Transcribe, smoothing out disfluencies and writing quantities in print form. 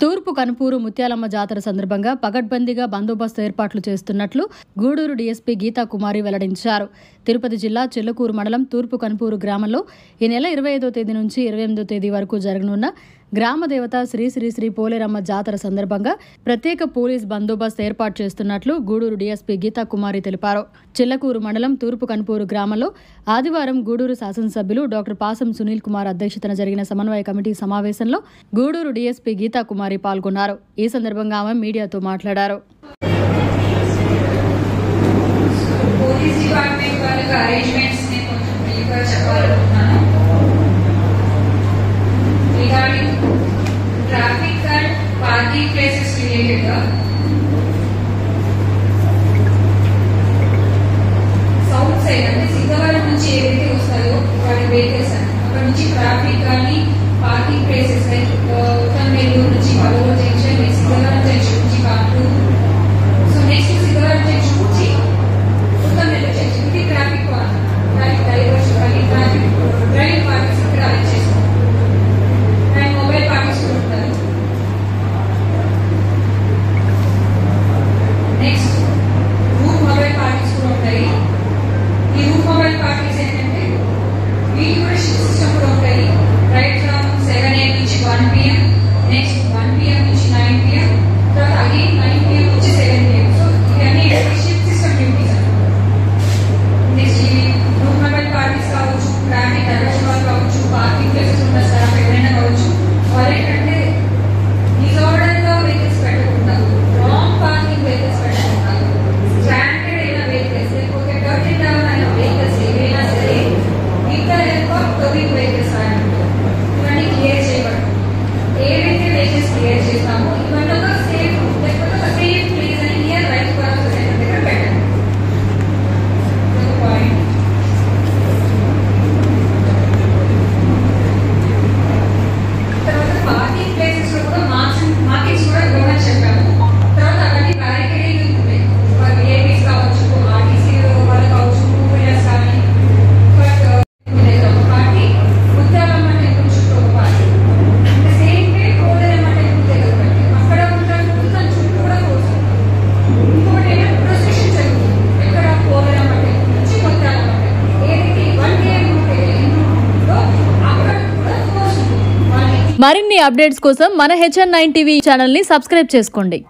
తూర్పు కనుపూరు ముత్యాలమ్మ జాతర సందర్భంగా పగడ్బందీగా బందోబస్తు ఏర్పాట్లు చేస్తున్నట్లు గూడూరు డీఎస్పీ గీతా కుమారి వెల్లడించారు. తిరుపతి జిల్లా చెల్లకూరు మండలం తూర్పు కనుపూరు గ్రామంలో ఈ నెల 25వ తేదీ నుంచి 28వ తేదీ వరకు జరగనున్న గ్రామ దేవత శ్రీ శ్రీ శ్రీ పోలేరమ్మ జాతర సందర్భంగా ప్రత్యేక పోలీస్ బందోబస్తు ఏర్పాటు చేస్తున్నట్లు గూడూరు డీఎస్పీ గీతా కుమారి తెలిపారు. చెల్లకూరు మండలం తూర్పు కనుపూరు గ్రామంలో ఆదివారం గూడూరు శాసనసభ్యులు డాక్టర్ పాసం సునీల్ కుమార్ అధ్యక్షతన జరిగిన సమన్వయ కమిటీ సమావేశంలో గూడూరు డీఎస్పీ గీతా కుమారి పాల్గొన్నారు. ఈ సందర్భంగా ఆమె మీడియాతో మాట్లాడారు. Parking places related south side అంటే సిద్ధవరం నుంచి ఏదైతే వస్తాయో వాటి వెహికల్స్ అక్కడ నుంచి ట్రాఫిక్ కానీ పార్కింగ్ ప్లేసెస్ లైక్ ఉత్తమేలూరు నుంచి పదవ జంక్షన్ సిద్ధవరం జంక్షన్ నుంచి contour so next Siddhavaram junction నుంచి ఉత్తమేలూరు జంక్షన్ ఇది ట్రాఫిక్ డైవర్స్ కానీ ట్రాఫిక్ డ్రైవింగ్ పార్కింగ్స్ ఇక్కడ అరేంజ్ చేస్తాం అండ్ మొబైల్ పార్కింగ్స్ కూడా ఉంటాయి. నెక్స్ట్ రూట్ మొబైల్ పార్కింగ్స్ కూడా ఉంటాయి. ఈ రూట్ మొబైల్ పార్కింగ్స్ ఏంటంటే వీటి కూడా షిఫ్ట్ సిస్టమ్ కూడా ఉంటాయి. రైట్ ఫ్రమ్ 7 AM నుంచి 1 PM, నెక్స్ట్ 1 PM నుంచి 9 PM, తర్వాత అగైన్ 9 PM నుంచి 7 PM. సో ఇవన్నీ షిఫ్ట్ సిస్టమ్ డ్యూటీస్. నెక్స్ట్ ఇవి రూట్ మొబైల్ పార్కింగ్స్ కావచ్చు, ట్రాఫిక్ డైవర్షన్ కావచ్చు, పార్కింగ్ ప్లేసెస్ ఉన్న స్టాఫ్ ఎవరైనా కావచ్చు, వాళ్ళు ఏంటంటే డిజార్డర్ గా వెహికల్స్ పెట్టకుండా రాంగ్ పార్కింగ్ వెహికల్స్ పెట్టకుండా స్టాండర్డ్ అయిన వెహికల్స్ లేకపోతే టర్నింగ్ డౌన్ అయిన వెహికల్స్ ఏవైనా సరే with the help of towing vehicles ఇవన్నీ క్లియర్ చేయబడతాం. ఏవైతే వెహికల్స్ క్లియర్ చేస్తామో ఇవన్నీ ఒక సేఫ్ లేకపోతే ఒక సేఫ్ ప్లేస్ అని నియర్ రైట్ పార్క్ దగ్గర పెట్టండి. పాయింట్ తర్వాత పార్కింగ్ ప్లేసెస్ లో కూడా మార్కెట్స్ కూడా ఇవ్వమని చెప్పాము. తర్వాత అవన్నీ బ్యారికేడింగ్ ఉంటాయి. ఏపీస్ కావచ్చు, ఆర్టీసీ వాళ్ళు కావచ్చు, టూ వీలర్స్ కానీ పార్టీ ముత్యాలమ్మ టెంపుల్ చుట్టూ ఒక పార్టీ అంటే సేమ్ వే పోలేరమ్మ టెంపుల్ దగ్గర పెట్టి అక్కడ ఉంటారు దాని చుట్టూ కూడా కోసం. ఇంకొకటి ఏంటంటే ప్రొసెషన్ జరుగుతుంది. ఎక్కడ పోలేరమ్మ టెంపుల్ నుంచి ముత్యాలమ్మ టెంపుల్ ఏదైతే 1 AM ఉంటుందో అక్కడ కూడా కోర్స్ ఉంటుంది. మరిన్ని అప్డేట్స్ కోసం మన HN9 టీవీ ఛానల్ ని సబ్స్క్రైబ్ చేసుకోండి.